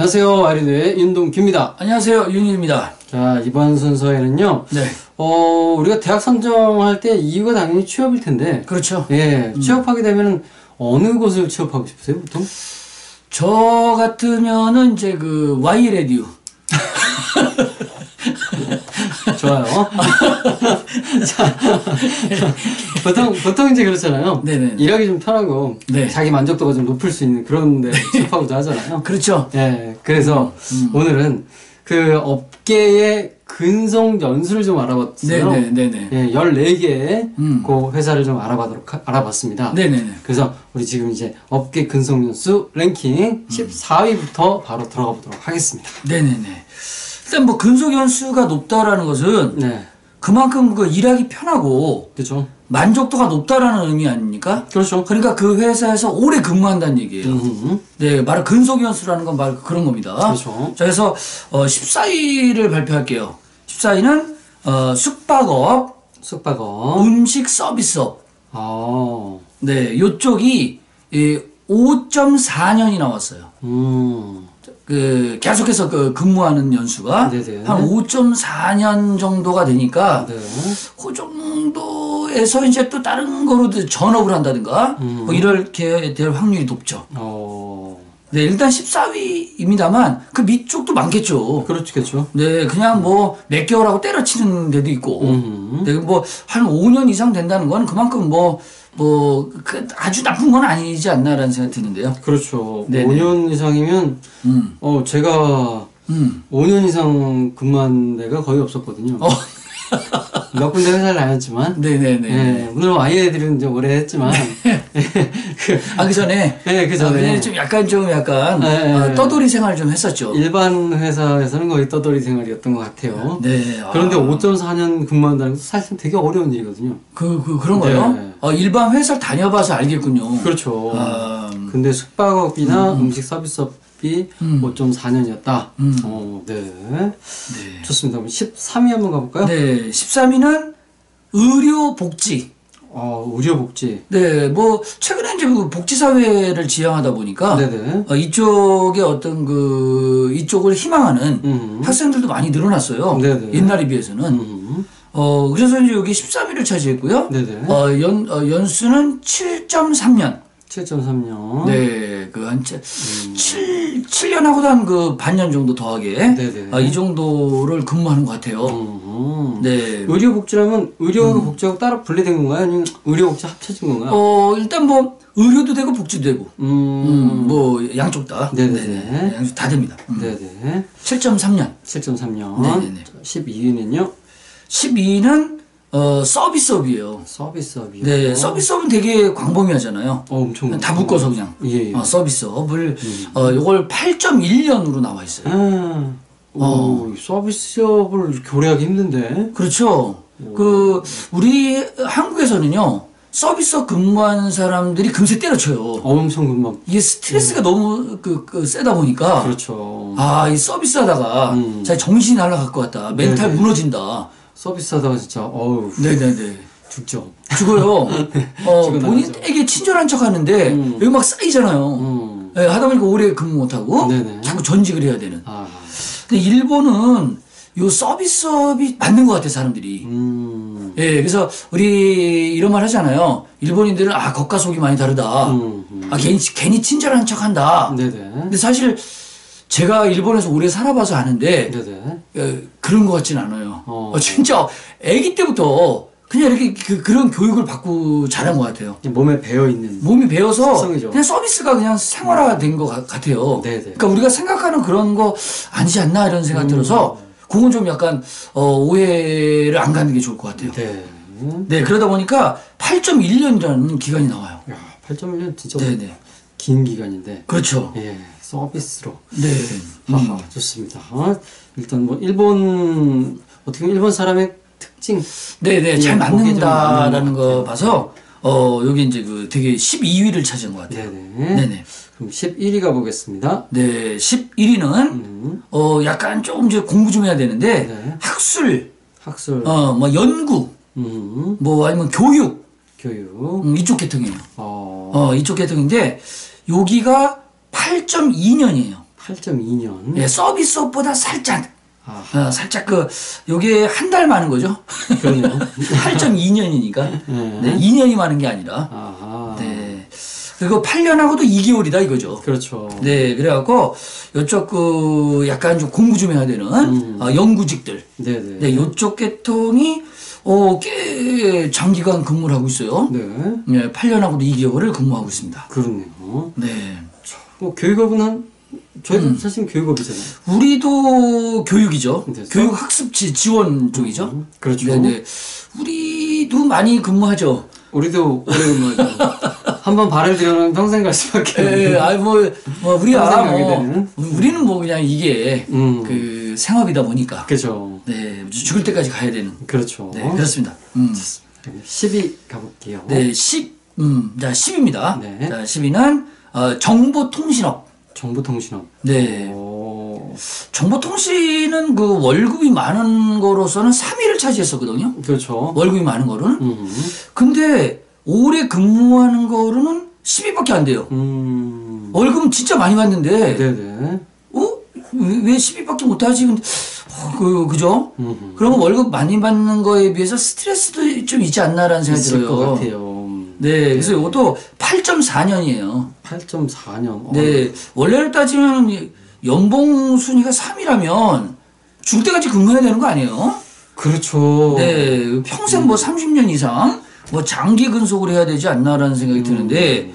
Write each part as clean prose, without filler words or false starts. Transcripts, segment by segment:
안녕하세요. 아이리드의 윤동규입니다. 안녕하세요. 윤희입니다. 자, 이번 순서에는요. 네. 우리가 대학 선정할 때 이유가 당연히 취업일 텐데. 그렇죠. 예. 취업하게 되면 어느 곳을 취업하고 싶으세요, 보통? 저 같으면은 이제 그 Y레디오. 좋아요. 자, 보통 이제 그렇잖아요. 네네. 일하기 좀 편하고, 네. 자기 만족도가 좀 높을 수 있는 그런 데 취업하고자 하잖아요. 그렇죠. 예. 그래서 오늘은 그 업계의 근속 연수를 좀 알아봤어요. 네네네네. 예, 14개의 그 회사를 좀 알아봤습니다. 네네네. 그래서 우리 지금 이제 업계 근속 연수 랭킹 14위부터 바로 들어가 보도록 하겠습니다. 네네네. 일단 뭐 근속 연수가 높다라는 것은 네. 그만큼 그 일하기 편하고 그렇죠. 만족도가 높다라는 의미 아닙니까? 그렇죠. 그러니까 그 회사에서 오래 근무한다는 얘기예요. 네, 바로 근속 연수라는 건 바로 그런 겁니다. 그렇죠. 자, 그래서 14위를 발표할게요. 14위는 숙박업, 음식 서비스업. 아. 네, 요쪽이 5.4년이 나왔어요. 그 계속해서 그 근무하는 연수가 네네. 한 5.4년 정도가 되니까 네. 그 정도에서 이제 또 다른 거로 전업을 한다든가 뭐 이렇게 될 확률이 높죠. 네, 일단 14위입니다만 그 밑쪽도 많겠죠. 그렇겠죠. 네, 그냥 뭐 몇 개월 하고 때려치는 데도 있고. 네, 뭐 한 5년 이상 된다는 건 그만큼 그 아주 나쁜 건 아니지 않나라는 생각이 드는데요. 그렇죠. 네네. 5년 이상이면 제가 5년 이상 근무한 데가 거의 없었거든요. 몇 군데 회사를 다녔지만. 네네네. 네, 물론 아이들은 이제 오래 했지만. 그 전에. 네, 그 전에. 좀 약간 떠돌이 생활 좀 했었죠. 일반 회사에서는 거의 떠돌이 생활이었던 것 같아요. 네. 그런데 5.4년 근무한다는 것은 사실 되게 어려운 일이거든요. 그런가요? 네. 일반 회사를 다녀봐서 알겠군요. 그렇죠. 근데 숙박업이나 음식 서비스업이 5.4년이었다. 네. 좋습니다. 그럼 13위 한번 가볼까요? 네. 13위는 의료복지. 의료복지. 네, 뭐, 최근에 이제 그 복지사회를 지향하다 보니까. 네네. 이쪽에 이쪽을 희망하는 학생들도 많이 늘어났어요. 네네. 옛날에 비해서는. 그래서 이제 여기 13위를 차지했고요. 네네. 연수는 7.3년. 7.3년. 네, 한 7년하고도 한 반년 정도 더하게. 네네. 이 정도를 근무하는 것 같아요. 네. 의료복지라면 의료하고 복지하고 따로 분리된 건가요? 아니면 의료복지 합쳐진 건가요? 일단 의료도 되고 복지도 되고. 양쪽 다. 네네. 양쪽 다 됩니다. 네네. 7.3년. 7.3년. 네네네. 12위는요? 12위는 서비스업이에요. 서비스업이요? 네, 서비스업은 되게 광범위하잖아요. 엄청. 다 묶어서 그냥. 예. 서비스업을, 요걸 8.1년으로 나와 있어요. 서비스업을 교류하기 힘든데. 그렇죠. 우리 한국에서는요, 서비스업 근무하는 사람들이 금세 때려쳐요. 엄청 금방. 이게 스트레스가 너무 세다 보니까. 그렇죠. 이 서비스 하다가, 자기 정신이 날아갈 것 같다. 멘탈 네네. 무너진다. 서비스 하다가 진짜, 네네네. 죽죠. 죽어요. 죽어 본인에게 친절한 척 하는데, 여기 막 쌓이잖아요. 네, 하다 보니까 오래 근무 못하고, 네네. 자꾸 전직을 해야 되는. 아. 근데 일본은 요 서비스업이 맞는 것 같아요, 사람들이. 예, 그래서 우리 이런 말 하잖아요. 일본인들은 겉과 속이 많이 다르다. 괜히 친절한 척 한다. 네네. 근데 사실 제가 일본에서 오래 살아봐서 아는데, 네네. 그런 것 같진 않아요. 진짜 아기 때부터 그냥 이렇게 그런 교육을 받고 자란 것 같아요. 몸에 배어있는. 몸이 배어서 특성이죠. 그냥 서비스가 그냥 생활화된 것 같아요. 네네. 그러니까 우리가 생각하는 그런 거 아니지 않나 이런 생각이 들어서 그건 좀 약간 오해를 안 가는 게 좋을 것 같아요. 네. 네, 그러다 보니까 8.1년이라는 기간이 나와요. 야, 8.1년 진짜 네네. 긴 기간인데. 그렇죠. 예, 서비스로. 네. 좋습니다. 일단 어떻게 보면 일본 사람의 특징. 네네, 잘 보기 좀 맞는다라는 맞는 것 거 봐서, 여기 이제 되게 12위를 차지한 것 같아요. 네네. 네네. 그럼 11위 가보겠습니다. 네, 11위는, 약간 조금 이제 공부 좀 해야 되는데, 네. 학술, 학술. 연구, 아니면 교육, 이쪽 계통이에요. 이쪽 계통인데, 여기가 8.2년이에요. 8.2년. 예, 서비스업보다 살짝, 아, 살짝 요게 한 달 많은 거죠. 그러네요. 8.2년이니까. 네, 2년이 많은 게 아니라. 아하. 네. 그리고 8년하고도 2개월이다 이거죠. 그렇죠. 네, 그래갖고 요쪽 약간 좀 공부 좀 해야 되는 연구직들. 네네. 네, 요쪽 계통이 꽤 장기간 근무를 하고 있어요. 네. 네, 8년하고도 2개월을 근무하고 있습니다. 그렇네요. 네. 뭐 교육업은 저희도 사실 교육업이잖아요. 우리도 교육이죠. 네, 교육학습지 지원 쪽이죠. 그렇죠. 네네. 우리도 많이 근무하죠. 우리도 오래 근무하죠. 한번 발을 들여놓으면 평생 갈 수밖에 없는. 예, 아니 우리야 평생 가게 되는. 우리는 뭐 그냥 이게 그 생업이다 보니까. 그렇죠. 네, 죽을 때까지 가야 되는. 그렇죠. 네, 그렇습니다. 10위 가볼게요. 네, 10, 10입니다. 네. 자, 10위는 정보통신업. 정보통신업. 네. 오. 정보통신은 그 월급이 많은 거로서는 3위를 차지했었거든요. 그렇죠. 월급이 많은 거로는. 근데 오래 근무하는 거로는 10위밖에 안 돼요. 월급은 진짜 많이 받는데, 네네. 왜 10위밖에 못하지? 근데, 그죠? 그러면 월급 많이 받는 거에 비해서 스트레스도 좀 있지 않나라는 생각이 있을 들어요. 것 같아요. 네, 그래서 이것도 8.4년이에요. 8.4년. 네, 원래를 따지면 연봉 순위가 3이라면 죽을 때까지 근무해야 되는 거 아니에요? 그렇죠. 네, 평생 뭐 30년 이상 뭐 장기 근속을 해야 되지 않나라는 생각이 드는데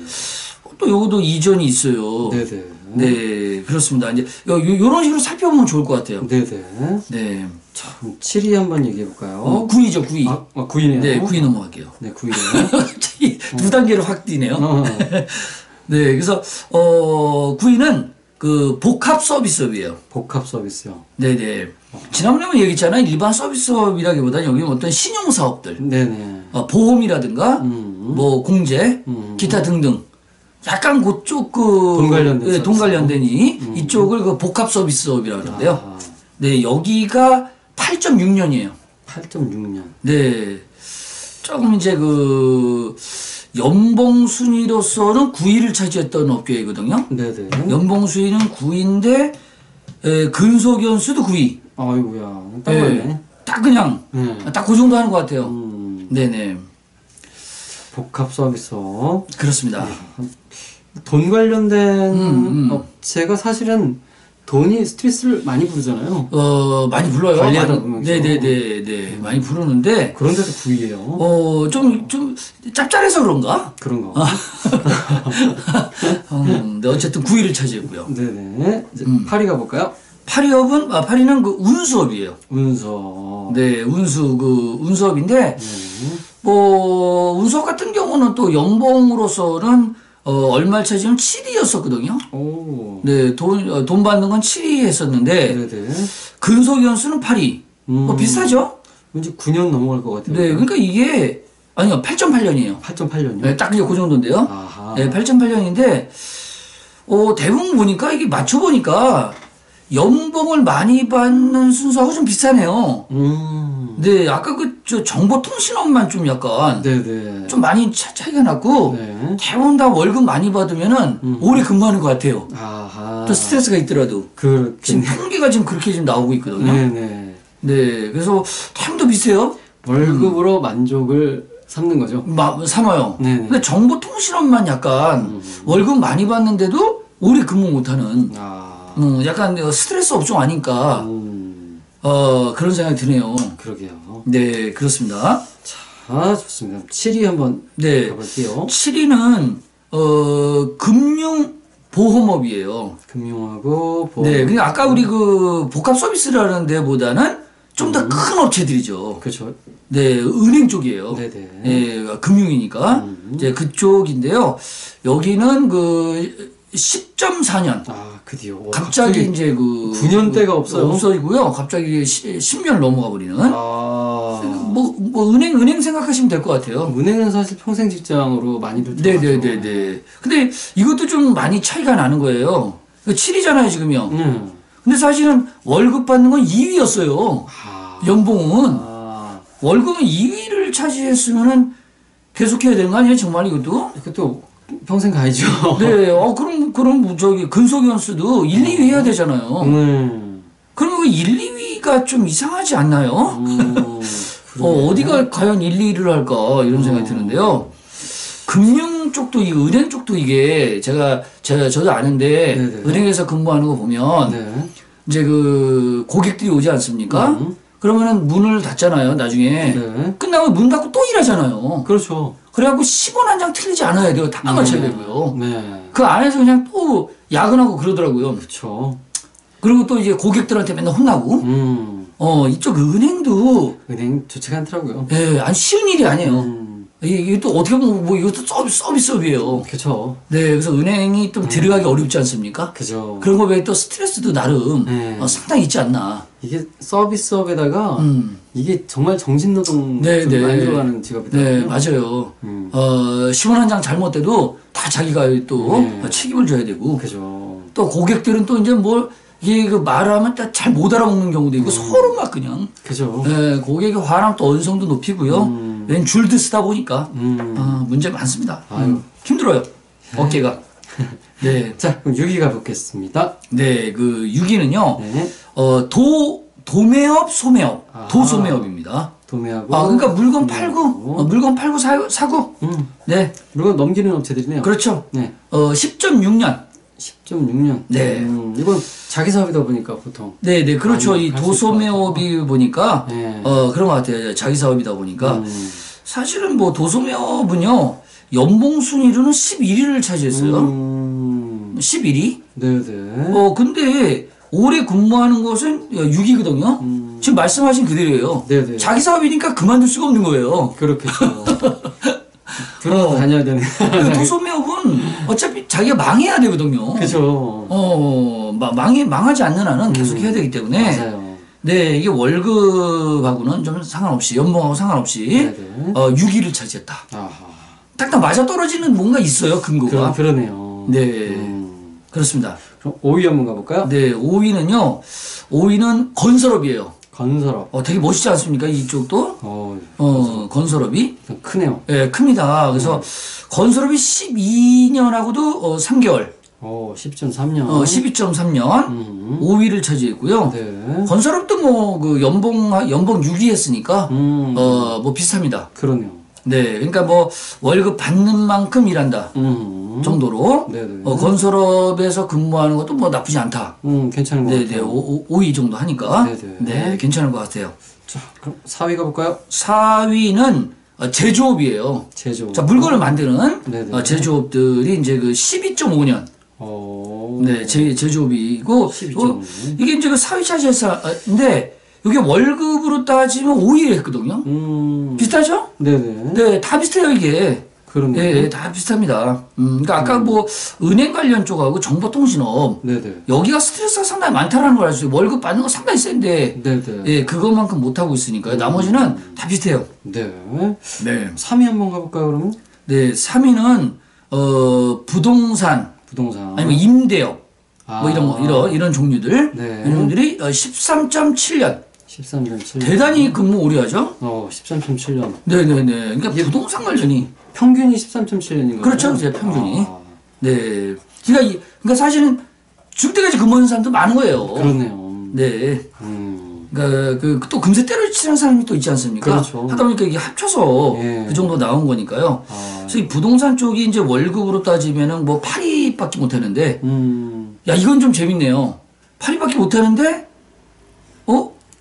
또 요것도 이전이 있어요. 네네. 네, 그렇습니다. 이제 요런 식으로 살펴보면 좋을 것 같아요. 네네. 네. 자, 7위 한번 얘기해볼까요? 9위죠, 9위. 9위네요. 네, 9위 넘어갈게요. 네, 9위네요. 두 단계로 확 뛰네요. 네, 그래서 9위는 그 복합 서비스업이에요. 복합 서비스요. 네네. 지난번에 얘기했잖아요. 일반 서비스업이라기보다는 여기는 어떤 신용 사업들, 네네. 보험이라든가 뭐 공제, 기타 등등. 약간 그쪽 돈 관련된 네, 돈 관련된 이쪽을 그 복합 서비스업이라고 하는데요. 네, 여기가 8.6년이에요. 8.6년. 네. 조금 이제 그 연봉 순위로서는 9위를 차지했던 업계이거든요. 네네. 연봉 순위는 9위인데 근속 연수도 9위. 아이고야. 딱 맞네. 딱 그냥 딱 그 정도 하는 것 같아요. 네네. 복합 서비스업. 그렇습니다. 돈 관련된 업체가 사실은 돈이 스트레스를 많이 부르잖아요. 많이 불러요. 관리하다 보면. 네네네. 많이 부르는데. 그런데도 9위예요. 좀 짭짤해서 그런가? 그런 거. 네, 어쨌든 9위를 차지했고요. 네네. 이제 8위 가볼까요? 8위는 그 운수업이에요. 운서. 네, 운수업인데, 운수업 같은 경우는 또 연봉으로서는, 얼마를 차지하면 7위였었거든요. 오. 네, 돈 받는 건 7위 했었는데, 네네. 근속 연수는 8위. 비슷하죠? 왠지 9년 넘어갈 것 같아요. 네, 그러니까 이게, 아니요, 8.8년이에요. 8.8년이요? 네, 딱 이제 그 정도인데요. 아하. 네, 8.8년인데, 대부분 보니까, 이게 맞춰보니까, 연봉을 많이 받는 순서하고 좀 비슷하네요. 네, 아까 정보통신업만 좀 약간, 네네. 좀 많이 차이가 났고, 네. 대부분 다 월급 많이 받으면은, 오래 근무하는 것 같아요. 아하. 또 스트레스가 있더라도. 그렇게. 지금 통계가 지금 그렇게 지금 나오고 있거든요. 네네. 네, 그래서 대부분 비슷해요. 월급으로 만족을 삼는 거죠. 삼아요. 네네. 근데 정보통신업만 약간 월급 많이 받는데도 오래 근무 못하는, 약간 스트레스 업종 아닌가, 그런 생각이 드네요. 그러게요. 네, 그렇습니다. 자, 좋습니다. 7위 한번 네. 가볼게요. 7위는, 금융보험업이에요. 금융하고 보험. 네, 그러니까 아까 우리 그 복합 서비스라는 데보다는 좀 더 큰 업체들이죠. 그렇죠. 네, 은행 쪽이에요. 네네. 네, 금융이니까. 이제 그쪽인데요. 여기는 그 10.4년. 그 뒤요. 갑자기 이제 9년대가 없어요. 없어지고요. 갑자기 10년 넘어가 버리는. 뭐 은행 생각하시면 될 것 같아요. 은행은 사실 평생 직장으로 많이들 들어가죠. 네네네네. 근데 이것도 좀 많이 차이가 나는 거예요. 7위잖아요, 지금요. 근데 사실은 월급 받는 건 2위였어요. 연봉은. 월급은 2위를 차지했으면은 계속해야 되는 거 아니에요, 정말 이것도? 그것도 평생 가야죠. 네, 그럼 저기 근속연수도 1, 2위 해야 되잖아요. 그러면 그 1, 2위가 좀 이상하지 않나요? 어디가 과연 1, 2위를 할까 이런 생각이 드는데요. 금융 쪽도 이 은행 쪽도 이게 저도 아는데 네네. 은행에서 근무하는 거 보면 네. 이제 그 고객들이 오지 않습니까? 그러면은 문을 닫잖아요. 나중에 네. 끝나고 문 닫고 또 일하잖아요. 그렇죠. 그래갖고 10원 한 장 틀리지 않아야 돼요. 다 맞춰야 되고요. 네. 그 안에서 그냥 또 야근하고 그러더라고요. 그렇죠. 그리고 또 이제 고객들한테 맨날 혼나고. 이쪽 은행도 은행 좋지가 않더라고요. 예, 아니 쉬운 일이 아니에요. 이게 또 어떻게 보면 뭐 이것도 서비스업이에요. 그렇죠. 네, 그래서 은행이 좀 들어가기 어렵지 않습니까? 그죠. 그런 거 외에 또 스트레스도 나름 네. 상당히 있지 않나. 이게 서비스업에다가 이게 정말 정신노동 네, 좀 네. 많이 들어가는 직업이더라고요. 네, 맞아요. 10원 한 장 잘못돼도 다 자기가 또 네. 책임을 져야 되고. 그죠. 또 고객들은 또 이제 뭘 이게 그 말하면 잘 못 알아먹는 경우도 있고 서로 막 그냥. 그죠. 네, 고객의 화랑 또 언성도 높이고요. 웬 줄도 쓰다 보니까 문제 많습니다. 힘들어요. 어깨가. 네. 자, 그럼 6위 가보겠습니다. 네, 그 6위는요. 네. 도매업, 소매업. 아하. 도소매업입니다. 도매하고. 그러니까 물건 팔고, 물건 팔고 사고. 네. 물건 넘기는 업체들이네요. 그렇죠. 네. 10.6년. 10.6년. 네. 이건 자기 사업이다 보니까 보통. 네, 네, 그렇죠. 많이 이 할수 도소매업이 보니까, 네. 그런 것 같아요. 자기 사업이다 보니까. 사실은 뭐 도소매업은요, 연봉 순위로는 11위를 차지했어요. 11위? 네네. 근데 올해 근무하는 곳은 6위거든요. 지금 말씀하신 그대로예요. 네네. 자기 사업이니까 그만둘 수가 없는 거예요. 그렇겠죠. 들어가서 다녀야 되네. 그 도소매업은 어차피 자기가 망해야 되거든요. 그죠. 망하지 않는 한은 계속 해야 되기 때문에. 맞아요. 네, 이게 월급하고는 좀 상관없이, 연봉하고 상관없이, 네네. 6위를 차지했다. 아하. 딱딱 맞아 떨어지는 뭔가 있어요, 근거가. 그러네요. 네. 그렇습니다. 그럼 5위 한번 가볼까요? 네, 5위는 건설업이에요. 건설업. 되게 멋있지 않습니까? 이쪽도? 건설업이? 크네요. 예, 큽니다. 그래서 건설업이 12년하고도 3개월. 10.3년. 12.3년. 5위를 차지했고요. 네. 건설업도 뭐, 그 연봉 6위 했으니까, 뭐 비슷합니다. 그러네요. 네, 그러니까 뭐, 월급 받는 만큼 일한다. 정도로. 네네. 건설업에서 근무하는 것도 뭐 나쁘지 않다. 괜찮은 것 네, 같아요. 5위 정도 하니까. 네네. 네, 괜찮은 것 같아요. 자, 그럼 4위 가볼까요? 4위는 제조업이에요. 제조업. 자, 물건을 만드는 네네. 제조업들이 이제 그 12.5년. 네, 제조업이고. 12.5년. 이게 이제 그 4위 차지했는데, 이게 월급으로 따지면 5위를 했거든요. 비슷하죠? 네네. 네, 다 비슷해요, 이게. 그러네요. 네, 다 비슷합니다. 그러니까 아까 뭐 은행 관련 쪽하고 정보통신업 네네. 여기가 스트레스가 상당히 많다라는 걸 알 수 있어요. 월급 받는 거 상당히 센데 네네. 예, 그것만큼 못 하고 있으니까요. 나머지는 다 비슷해요. 네. 네. 3위 한번 가볼까요, 그러면? 네, 3위는 부동산 부동산. 아니면 임대업 뭐 아. 이런 종류들 네. 이런 놈들이 13.7년 13.7년. 대단히 근무 오래 하죠. 13.7년. 네네네. 그러니까 부동산 관련이 평균이 13.7년인 거죠? 그렇죠, 제 평균이. 네. 그러니까 사실은 죽을 때까지 근무하는 사람도 많은 거예요. 그렇네요. 네. 그러니까 또 금세 때려치는 사람이 또 있지 않습니까? 그렇죠. 하다 보니까 이게 합쳐서 예. 그 정도 나온 거니까요. 그래서 이 부동산 쪽이 이제 월급으로 따지면은 뭐 8위밖에 못 하는데, 야, 이건 좀 재밌네요. 8위밖에 못 하는데,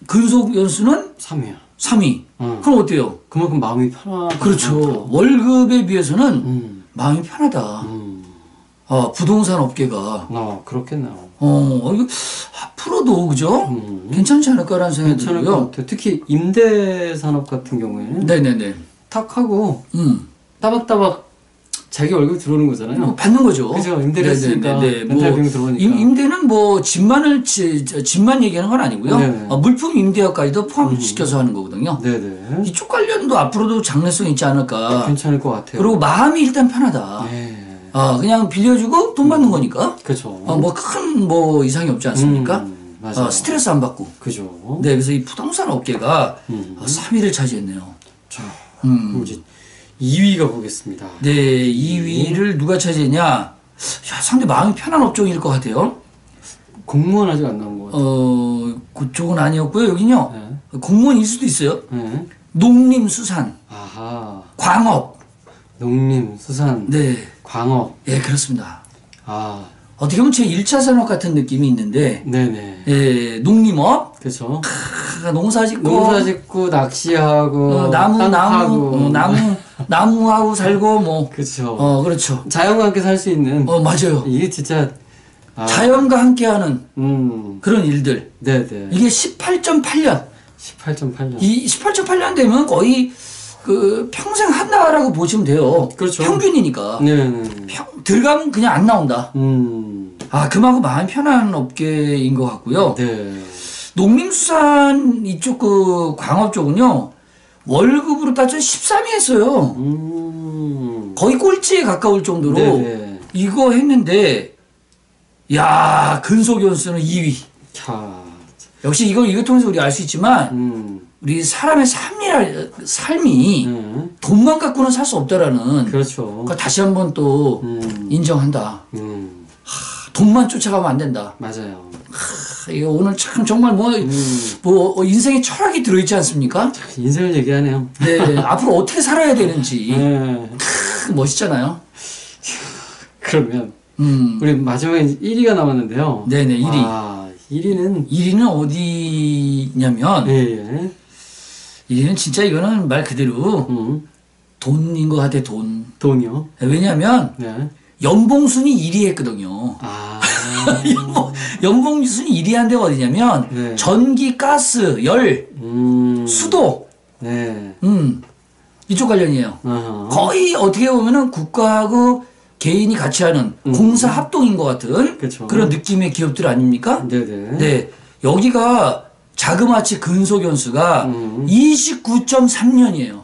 근속 연수는 3위야. 3위. 그럼 어때요? 그만큼 마음이 편하다. 그렇죠. 월급에 비해서는 마음이 편하다. 부동산 업계가. 그렇겠네요. 이거 앞으로도 그죠? 괜찮지 않을까라는 생각이 괜찮을 것 들고요. 같아요. 특히 임대산업 같은 경우에는 네네네. 탁 하고 따박따박 자기 월급 들어오는 거잖아요. 뭐 받는 거죠. 그죠? 임대를 했으니까 네네네. 렌탈 비용 들어오니까. 임대는 뭐 집만 얘기하는 건 아니고요. 네네. 물품 임대업까지도 포함시켜서 하는 거거든요. 네네. 이쪽 관련도 앞으로도 장래성이 있지 않을까. 괜찮을 것 같아요. 그리고 마음이 일단 편하다. 네. 그냥 빌려주고 돈 받는 거니까. 그렇죠. 뭐 큰 뭐 이상이 없지 않습니까? 맞아요. 스트레스 안 받고. 그죠. 네, 그래서 이 부동산 업계가 3위를 차지했네요. 자, 그럼 이제 2위가 보겠습니다. 네, 2위를 누가 차지했냐? 야, 상당히 마음이 편한 업종일 것 같아요. 공무원 아직 안 나온 것 같아요. 그쪽은 아니었고요. 여기는요. 네. 공무원일 수도 있어요. 네. 농림수산, 아하. 광업. 농림, 수산, 네. 광업. 예, 그렇습니다. 아, 어떻게 보면 제 1차 산업 같은 느낌이 있는데, 네네. 예, 농림업, 그렇죠. 농사 짓고, 농사 짓고, 낚시하고, 땅 파고. 나무하고 살고, 뭐. 그렇죠. 그렇죠. 자연과 함께 살 수 있는. 맞아요. 이게 진짜. 자연과 함께하는 그런 일들. 네네. 이게 18.8년. 18.8년. 이 18.8년 되면 거의 그 평생 한다라고 보시면 돼요. 그렇죠. 평균이니까. 네네. 들어가면 그냥 안 나온다. 그만큼 마음이 편한 업계인 것 같고요. 네. 농림수산 이쪽 그 광업 쪽은요, 월급으로 따져 13위 했어요. 거의 꼴찌에 가까울 정도로 네네. 이거 했는데, 야, 근속연수는 2위. 자. 역시 이거 통해서 우리 알 수 있지만, 우리 사람의 삶이 돈만 갖고는 살 수 없다라는. 그렇죠. 그러니까 다시 한번 또 인정한다. 돈만 쫓아가면 안 된다. 맞아요. 이거 오늘 참 정말 뭐 인생의 철학이 들어있지 않습니까? 인생을 얘기하네요. 네, 앞으로 어떻게 살아야 되는지. 네. 멋있잖아요. 그러면 우리 마지막에 1위가 남았는데요. 네네, 1위. 1위는 어디냐면, 예. 1위는 진짜 이거는 말 그대로 돈인 것 같아, 돈. 돈이요? 왜냐면, 네. 연봉순이 1위 했거든요. 연봉순이 1위 한 데가 어디냐면, 네. 전기, 가스, 열, 수도. 네. 이쪽 관련이에요. 아하. 거의 어떻게 보면은 국가하고 개인이 같이 하는 공사 합동인 것 같은 그쵸. 그런 느낌의 기업들 아닙니까? 네네. 네. 여기가 자그마치 근속연수가 29.3년이에요.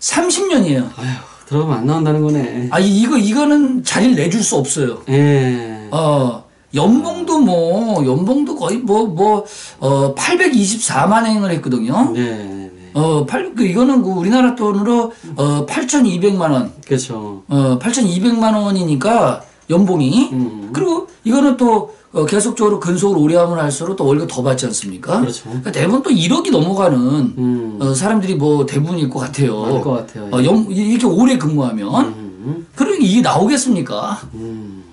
30년이에요. 아휴, 들어가면 안 나온다는 거네. 이거는 자리를 내줄 수 없어요. 예. 연봉도 거의 824만 행을 했거든요. 네. 이거는 우리나라 돈으로 8,200만 원. 그렇죠. 8,200만 원이니까 연봉이. 그리고 이거는 또 계속적으로 근속을 오래 하면 할수록 또 월급 더 받지 않습니까? 그렇죠. 그러니까 대부분 또 1억이 넘어가는 사람들이 대부분일 것 같아요. 맞을 것 같아요. 이렇게 오래 근무하면. 그러니 이게 나오겠습니까?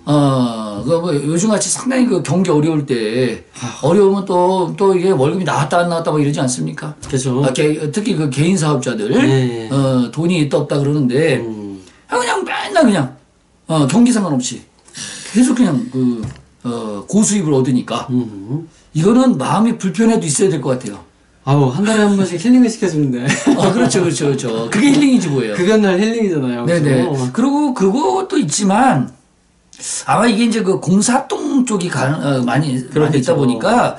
요즘같이 상당히 그 경기 어려울 때, 어려우면 또 이게 월급이 나왔다 안 나왔다 이러지 않습니까? 그죠. 특히 그 개인 사업자들, 네. 돈이 있다 없다 그러는데, 그냥 맨날 그냥, 경기 상관없이, 계속 그냥 고수입을 얻으니까, 이거는 마음이 불편해도 있어야 될 것 같아요. 한 달에 한 번씩 힐링을 시켜주는데. 그렇죠. 그게 힐링이지 뭐예요. 그게 힐링이잖아요. 네네. 그리고 그것도 있지만, 아마 이게 이제 그 공사합동 쪽이 많이 있다 보니까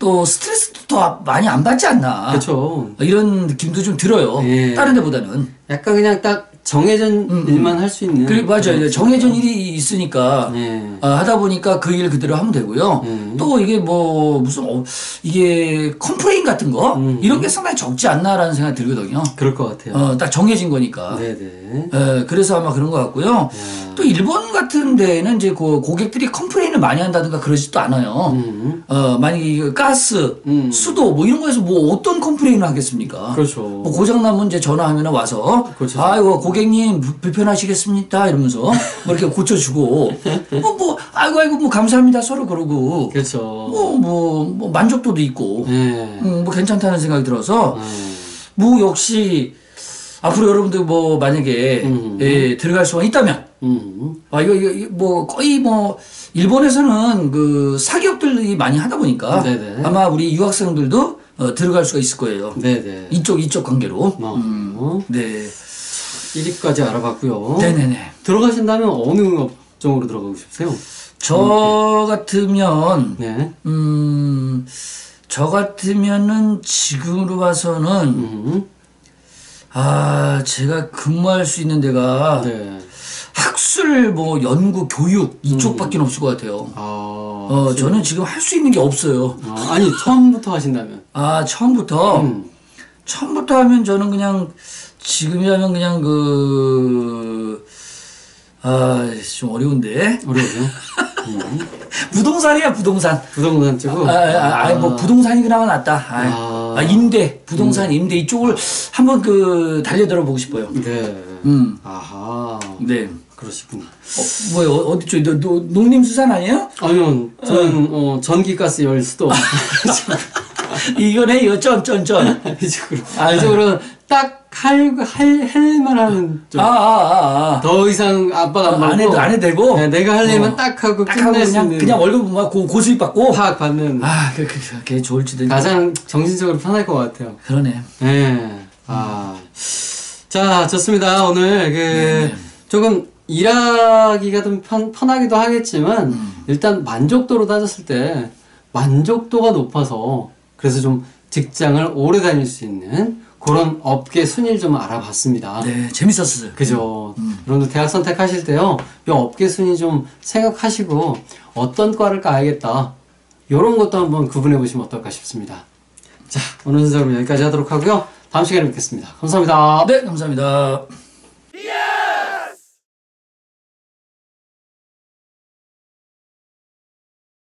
또 스트레스도 더 많이 안 받지 않나. 그렇죠. 이런 느낌도 좀 들어요. 예. 다른 데보다는. 약간 그냥 딱 정해진 일만 할 수 있는. 맞아요. 정해진 일이 있으니까 네. 하다 보니까 그 일 그대로 하면 되고요. 또 이게 이게 컴플레인 같은 거 이런 게 상당히 적지 않나라는 생각이 들거든요. 그럴 것 같아요. 딱 정해진 거니까. 네네. 그래서 아마 그런 것 같고요. 또 일본 같은 데는 이제 고객들이 컴플레인을 많이 한다든가 그러지도 않아요. 만약에 이거 가스, 수도 이런 거에서 어떤 컴플레인을 하겠습니까? 그렇죠. 고장나면 이제 전화하면 와서 그렇죠. 아이고 고객님 불편하시겠습니까? 이러면서 이렇게 고쳐주고 아이고 감사합니다 서로 그러고 그렇죠. 만족도도 있고 네. 괜찮다는 생각이 들어서 역시 앞으로 여러분들 만약에 들어갈 수만 있다면 이거 거의 일본에서는 그 사기업들이 많이 하다 보니까 네네. 아마 우리 유학생들도 들어갈 수가 있을 거예요. 네네. 이쪽 관계로. 네. 1위까지 알아봤고요. 네네네. 들어가신다면 어느 업종으로 들어가고 싶으세요? 저 같으면, 네. 저 같으면은 지금으로 봐서는, 제가 근무할 수 있는 데가 네. 학술, 연구, 교육 이쪽밖에 없을 것 같아요. 저는 지금 할 수 있는 게 없어요. 아니 처음부터 하신다면? 처음부터 하면 저는 그냥 지금이라면 그냥 좀 어려운데. 어려워요. 부동산이야, 부동산. 부동산 쪽으로. 뭐 부동산이 그나마 낫다. 임대, 부동산, 임대 이쪽을 한번 달려들어 보고 싶어요. 네. 아하. 네. 그러시구나. 뭐요? 어디 쪽? 농림수산 아니에요? 아니요. 저는 전기가스 열수도 이거네, 전. 이쪽으로 딱 할 만한 좀. 더 이상 압박 안 받고. 안 해도 되고. 네, 내가 하려면 딱 하고 끝낼 수 있는. 그냥 월급 고수입 받고. 팍 받는. 그게 좋을지도. 가장 정신적으로 편할 것 같아요. 그러네. 네. 자, 좋습니다. 오늘 조금 일하기가 좀 편하기도 하겠지만, 일단 만족도로 따졌을 때, 만족도가 높아서, 그래서 좀 직장을 오래 다닐 수 있는 그런 업계 순위를 좀 알아봤습니다. 네, 재밌었어요. 그죠. 여러분들 대학 선택하실 때요, 이 업계 순위 좀 생각하시고, 어떤 과를 가야겠다. 이런 것도 한번 구분해 보시면 어떨까 싶습니다. 자, 오늘 순서 여기까지 하도록 하고요. 다음 시간에 뵙겠습니다. 감사합니다. 네, 감사합니다.